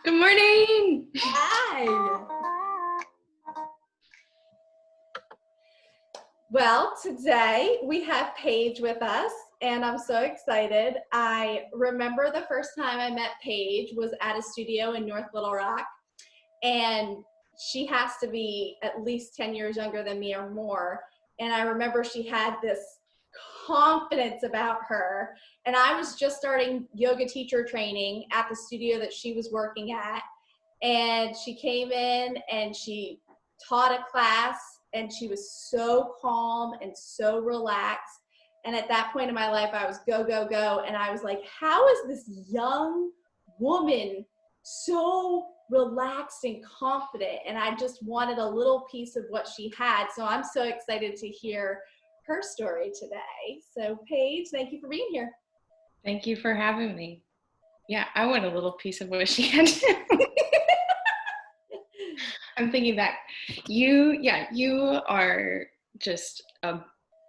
Good morning. Hi. Well, today we have Paige with us, and I'm so excited. I remember the first time I met Paige was at a studio in North Little Rock, and she has to be at least 10 years younger than me or more. And I remember she had this confidence about her, and I was just starting yoga teacher training at the studio that she was working at, and she came in and she taught a class, and she was so calm and so relaxed. And at that point in my life, I was go, go, go. And I was like, how is this young woman so relaxed and confident? And I just wanted a little piece of what she had. So I'm so excited to hear her story today. So Paige, thank you for being here. Thank you for having me. Yeah, I want a little piece of what she had. I'm thinking that you are just a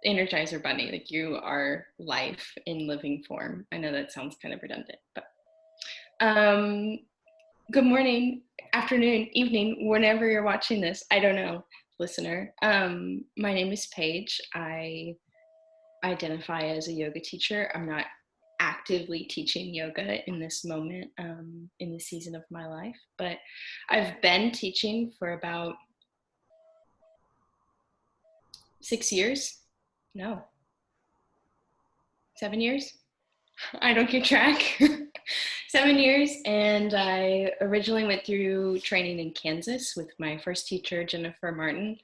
Energizer bunny. Like, you are life in living form. I know that sounds kind of redundant, but good morning, afternoon, evening, whenever you're watching this. I don't know, listener. My name is Paige. I identify as a yoga teacher. I'm not actively teaching yoga in this moment, in this season of my life, but I've been teaching for about 6 years. No, 7 years. I don't keep track. 7 years, and I originally went through training in Kansas with my first teacher, Jennifer Martin,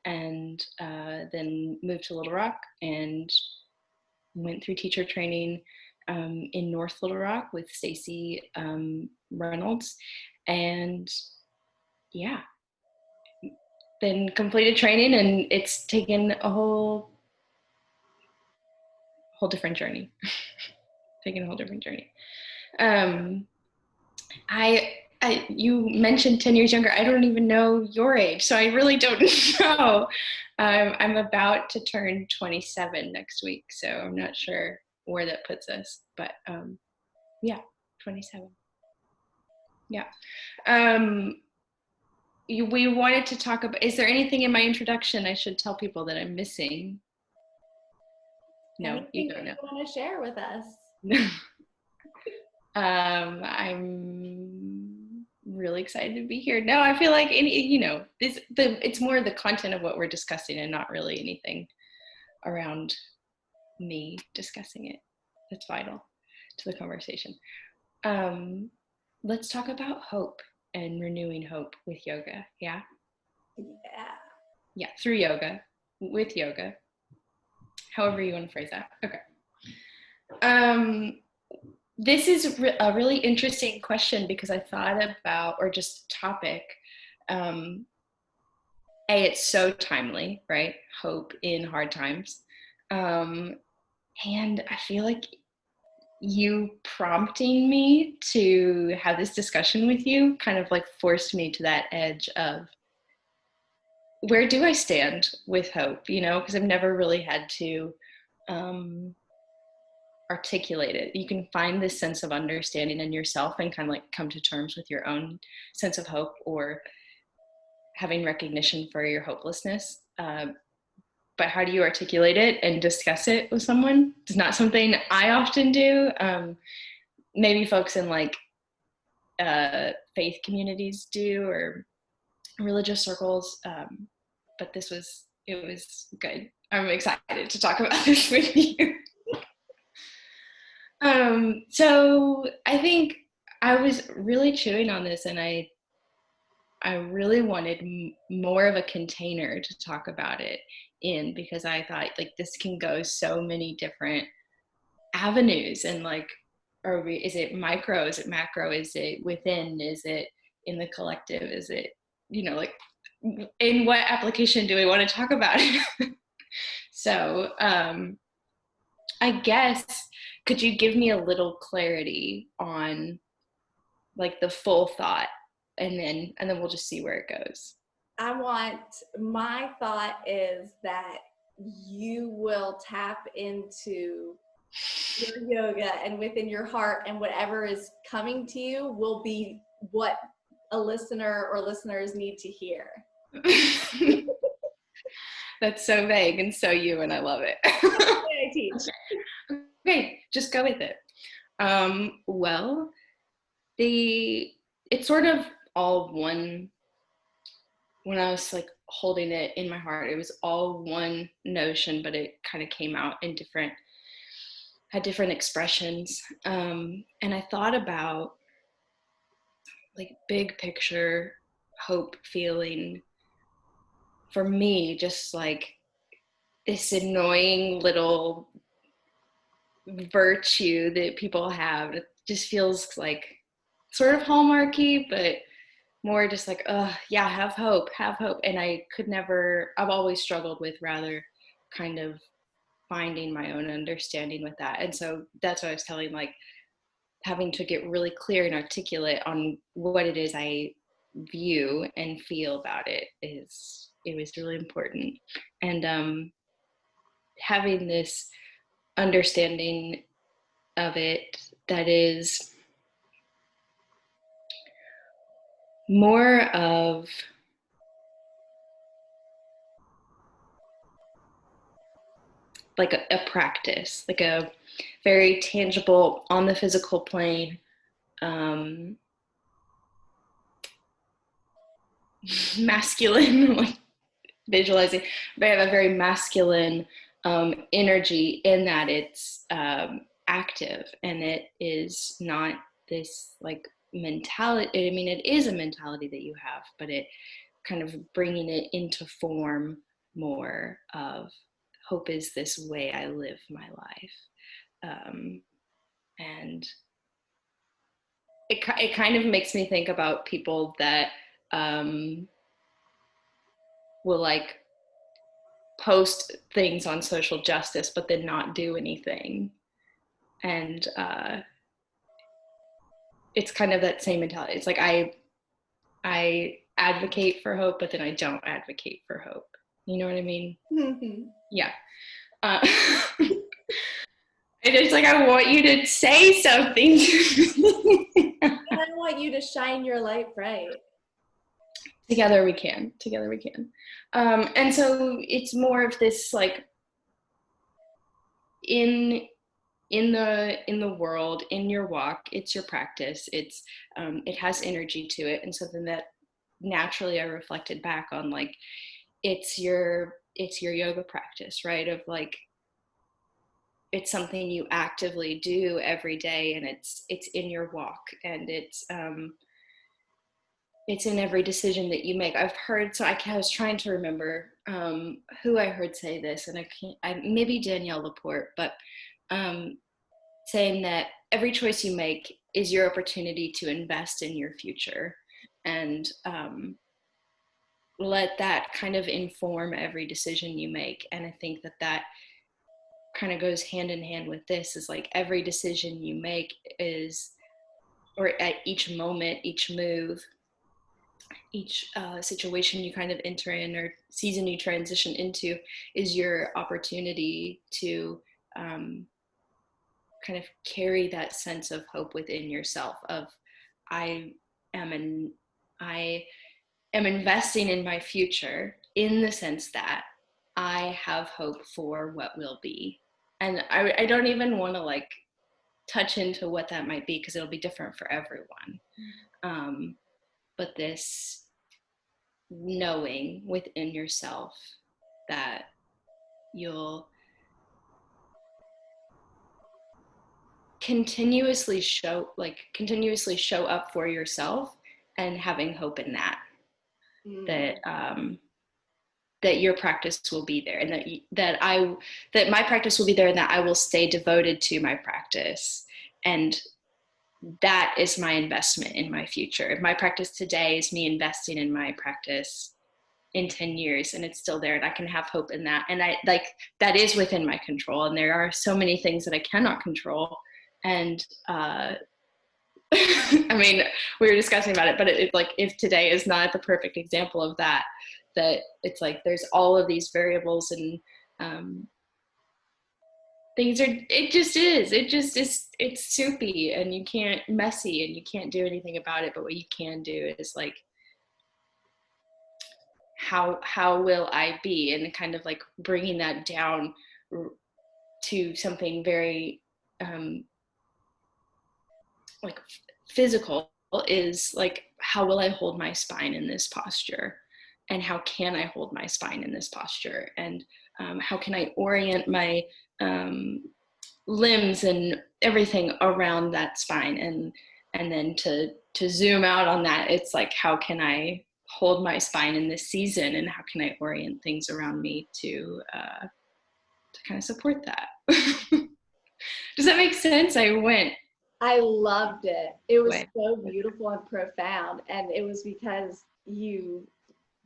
and then moved to Little Rock and went through teacher training in North Little Rock with Stacy Reynolds, and yeah, then completed training, and it's taken a whole different journey. Taken a whole different journey. You mentioned 10 years younger. I don't even know your age, so I really don't know. I'm about to turn 27 next week, so I'm not sure where that puts us, but yeah, 27. Yeah. We wanted to talk about, is there anything in my introduction I should tell people that I'm missing? No, anything you don't know. You want to share with us? I'm really excited to be here. No, I feel like it's more the content of what we're discussing and not really anything around me discussing it that's vital to the conversation. Let's talk about hope and renewing hope with yoga. Yeah, through yoga, with yoga, however you want to phrase that. Okay. This is a really interesting question because I thought about, or just topic, it's so timely, right? Hope in hard times. And I feel like you prompting me to have this discussion with you kind of like forced me to that edge of, where do I stand with hope? Because I've never really had to articulate it. You can find this sense of understanding in yourself and kind of like come to terms with your own sense of hope, or having recognition for your hopelessness. But how do you articulate it and discuss it with someone? It's not something I often do. Maybe folks in like faith communities do, or religious circles. But it was good. I'm excited to talk about this with you. So I think I was really chewing on this, and I really wanted more of a container to talk about it in, because I thought like this can go so many different avenues, and like, is it micro, is it macro, is it within, is it in the collective, is it, like, in what application do we want to talk about it? So I guess, could you give me a little clarity on like the full thought, and then we'll just see where it goes. My thought is that you will tap into your yoga and within your heart, and whatever is coming to you will be what a listener or listeners need to hear? That's so vague and so you, and I love it. I teach. Okay, just go with it. Well, it's sort of all one. When I was like holding it in my heart, it was all one notion, but it kind of came out in had different expressions. And I thought about like big picture hope feeling for me, just like this annoying little virtue that people have. It just feels like sort of hallmarky, but more just like, yeah, have hope, have hope. And I've always struggled with rather kind of finding my own understanding with that. And so that's what I was telling, like having to get really clear and articulate on what it is I view and feel about it was really important. And having this understanding of it that is more of like a practice, like a very tangible on the physical plane, masculine, like visualizing, but I have a very masculine energy in that it's active, and it is not this like mentality. I mean, it is a mentality that you have, but it kind of bringing it into form more of hope is this way I live my life. And it kind of makes me think about people that will like post things on social justice but then not do anything, and it's kind of that same mentality. It's like I advocate for hope but then I don't advocate for hope, you know what I mean? Mm-hmm. Yeah. It's like I want you to say something. And I want you to shine your light bright. Together we can. And so it's more of this like in the world, in your walk, it's your practice, it has energy to it. And so then that naturally I reflected back on like it's your yoga practice, right? Of like it's something you actively do every day, and it's in your walk, and it's in every decision that you make. I've heard, so I was trying to remember who I heard say this, and maybe Danielle Laporte, but saying that every choice you make is your opportunity to invest in your future, and let that kind of inform every decision you make. And I think that kind of goes hand in hand with this, is like every decision you make is, or at each moment, each move, each situation you kind of enter in or season you transition into is your opportunity to kind of carry that sense of hope within yourself of I am investing in my future in the sense that I have hope for what will be. And I don't even want to like touch into what that might be because it'll be different for everyone. But this knowing within yourself that you'll continuously show up for yourself, and having hope in that, that your practice will be there, and that my practice will be there, and that I will stay devoted to my practice. And that is my investment in my future. My practice today is me investing in my practice in 10 years, and it's still there, and I can have hope in that. And I like that is within my control. And there are so many things that I cannot control. And I mean, we were discussing about it, but it's like if today is not the perfect example of that it's like there's all of these variables and it just is. It just is, it's soupy and you can't, messy, and you can't do anything about it. But what you can do is like, how will I be? And kind of like bringing that down to something very like physical is like, how will I hold my spine in this posture? And how can I hold my spine in this posture? And how can I orient my limbs and everything around that spine? And then to zoom out on that, it's like, how can I hold my spine in this season? And how can I orient things around me to kind of support that? Does that make sense? I loved it. It was Way. so beautiful and profound. And it was because you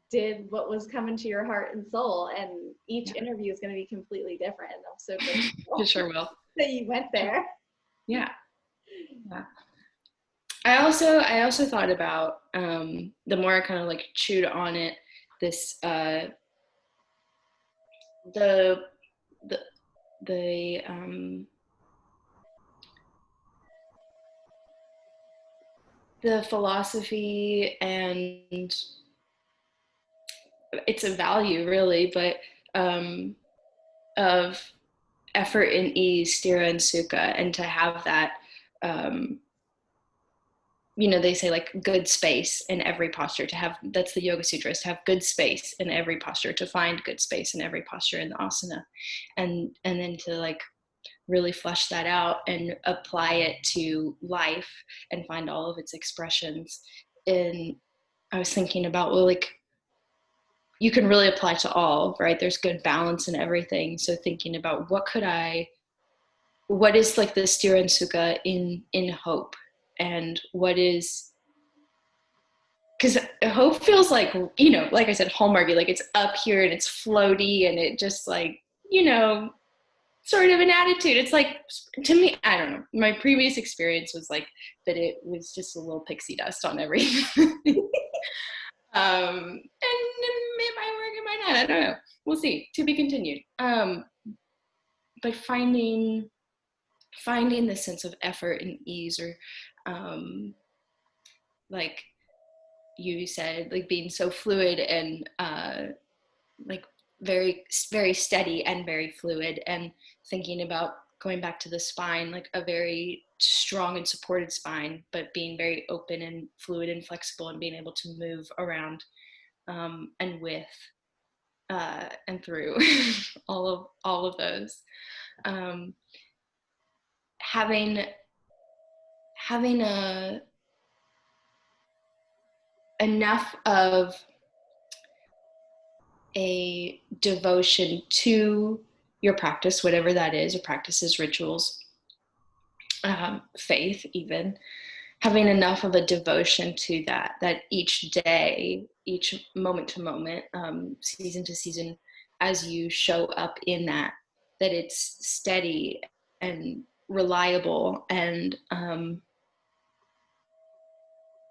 did what was coming to your heart and soul. And each interview is going to be completely different. And I'm so grateful It sure will. that you went there. Yeah. Yeah. I also thought about the more I kind of like chewed on it, this the the the philosophy, and it's a value really, but of effort and ease, stira and sukha, and to have that um, they say like good space in every posture, to have, that's the Yoga Sutras, to have good space in every posture, to find good space in every posture in the asana, and then to like really flesh that out and apply it to life and find all of its expressions. And I was thinking about, well, like, you can really apply to all, right? There's good balance in everything. So thinking about what is like the stira and sukha in hope, and what is, because hope feels like, like I said, hallmarky, like it's up here and it's floaty and it just like, sort of an attitude. It's like, to me, I don't know. My previous experience was like that it was just a little pixie dust on everything. And it might work, it might not. I don't know. We'll see. To be continued. But finding this sense of effort and ease, or like you said, like being so fluid and like very, very steady and very fluid, and thinking about going back to the spine, like a very strong and supported spine, but being very open and fluid and flexible, and being able to move around and with and through all of those. Having a enough of a devotion to your practice, whatever that is, your practices, rituals, faith, even having enough of a devotion to that each day, each moment to moment, season to season, as you show up in that it's steady and reliable and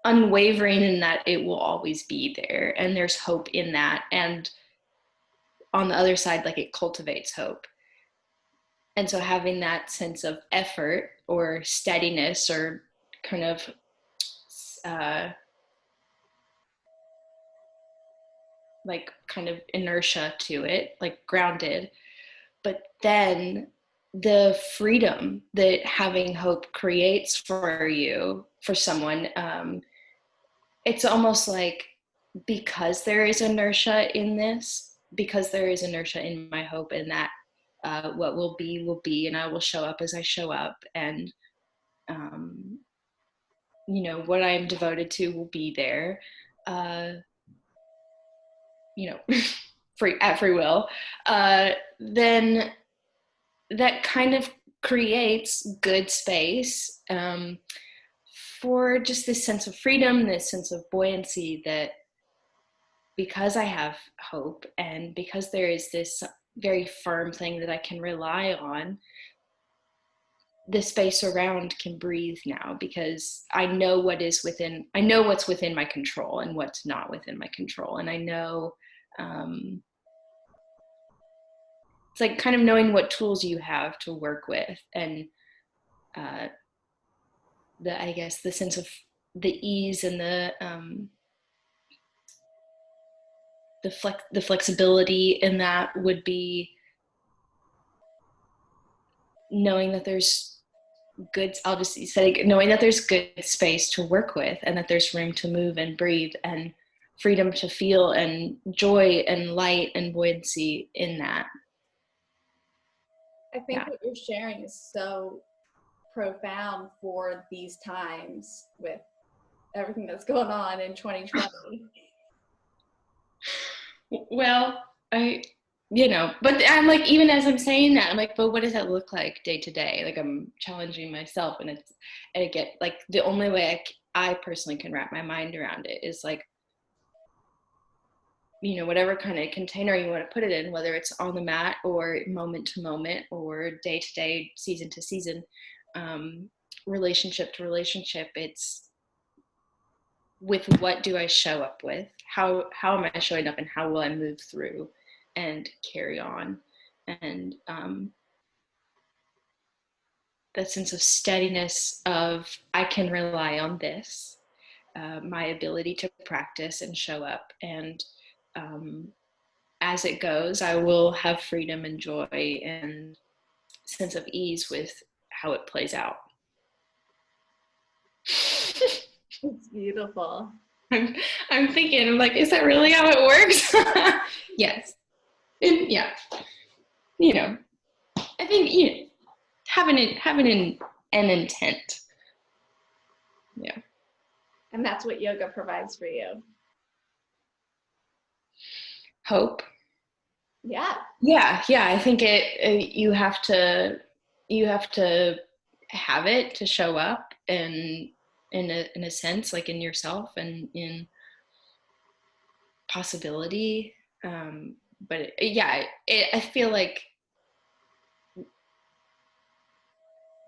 unwavering, in that it will always be there, and there's hope in that. And on the other side, like, it cultivates hope. And so having that sense of effort or steadiness, or kind of like kind of inertia to it, like grounded, but then the freedom that having hope creates for you, for someone, it's almost like, because there is inertia in this, because there is inertia in my hope, and that what will be, and I will show up as I show up, and what I'm devoted to will be there, at free will, then that kind of creates good space for just this sense of freedom, this sense of buoyancy, that because I have hope, and because there is this very firm thing that I can rely on, the space around can breathe now, because I know what's within my control and what's not within my control. And I know it's like kind of knowing what tools you have to work with, and uh, I guess the sense of the ease and the flexibility in that would be knowing that there's good, I'll just say, knowing that there's good space to work with, and that there's room to move and breathe, and freedom to feel, and joy and light and buoyancy in that. I think Yeah. what you're sharing is so profound for these times with everything that's going on in 2020. Well, but I'm like, even as I'm saying that, I'm like, but what does that look like day to day? Like, I'm challenging myself, and I get like, the only way I personally can wrap my mind around it is like, whatever kind of container you want to put it in, whether it's on the mat or moment to moment or day to day, season to season, relationship to relationship. It's with what do I show up with? How am I showing up, and how will I move through and carry on? And that sense of steadiness of, I can rely on this, my ability to practice and show up, and as it goes, I will have freedom and joy and sense of ease with how it plays out. It's beautiful. I'm thinking, I'm like, is that really how it works? Yes. And yeah. I think, having an intent. Yeah. And that's what yoga provides for you. Hope. Yeah. Yeah. I think you have to have it to show up, and in a sense, like in yourself and in possibility. But I feel like,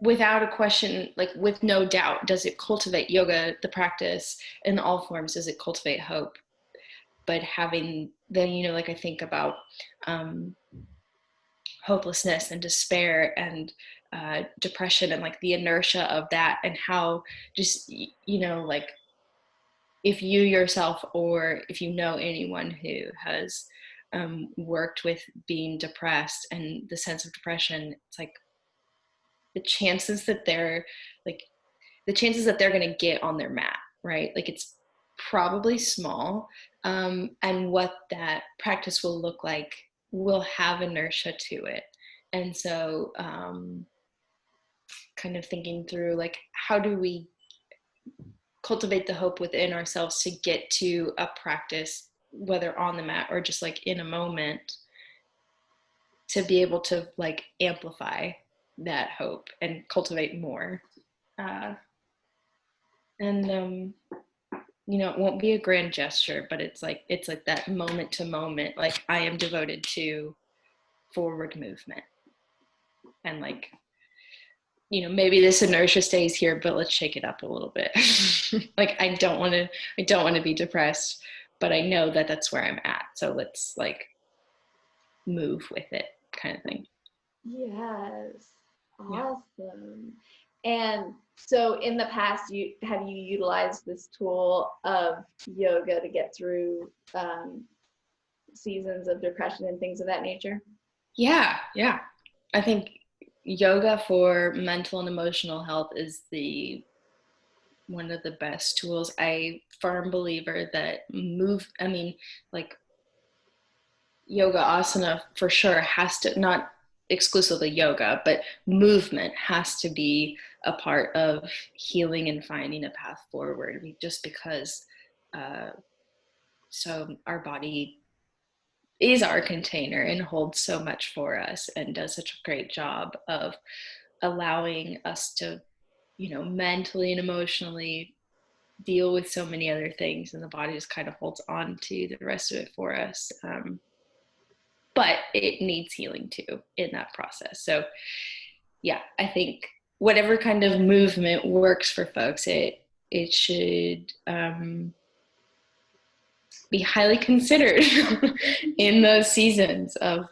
without a question, like with no doubt, does it cultivate yoga, the practice in all forms? Does it cultivate hope? But having like, I think about hopelessness and despair and depression, and like the inertia of that, and how just, like, if you yourself, or if you know anyone who has worked with being depressed and the sense of depression, it's like the chances that they're going to get on their mat, right? Like, it's probably small. And what that practice will look like will have inertia to it. And so kind of thinking through, like, how do we cultivate the hope within ourselves to get to a practice, whether on the mat or just like in a moment, to be able to like amplify that hope and cultivate more. And it won't be a grand gesture, but it's like that moment to moment, like, I am devoted to forward movement, and like, maybe this inertia stays here, but let's shake it up a little bit. Like, I don't want to be depressed, but I know that that's where I'm at, so let's like move with it, kind of thing. Yes. Yeah. Awesome. And so in the past, have you utilized this tool of yoga to get through seasons of depression and things of that nature? Yeah. I think yoga for mental and emotional health is one of the best tools. I firm believer that like, yoga asana for sure has to, not exclusively yoga, but movement has to be a part of healing and finding a path forward, just because so our body is our container and holds so much for us, and does such a great job of allowing us to, mentally and emotionally deal with so many other things, and the body just kind of holds on to the rest of it for us. But it needs healing too in that process. So yeah, I think whatever kind of movement works for folks, it should be highly considered in those seasons of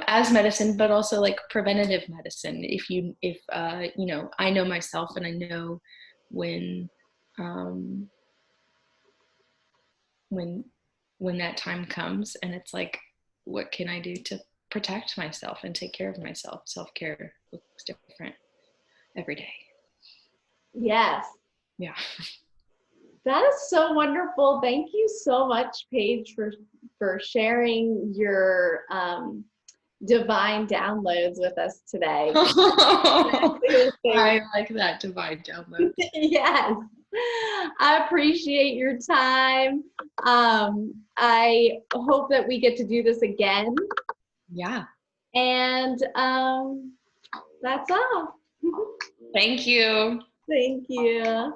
as medicine, but also like preventative medicine. If I know myself, and I know when, when when that time comes, and it's like, what can I do to protect myself and take care of myself? Self-care looks different every day. Yes. Yeah. That is so wonderful. Thank you so much, Paige, for sharing your divine downloads with us today. I like that, divine download. Yes. I appreciate your time. I hope that we get to do this again. Yeah. And that's all. Thank you. Thank you.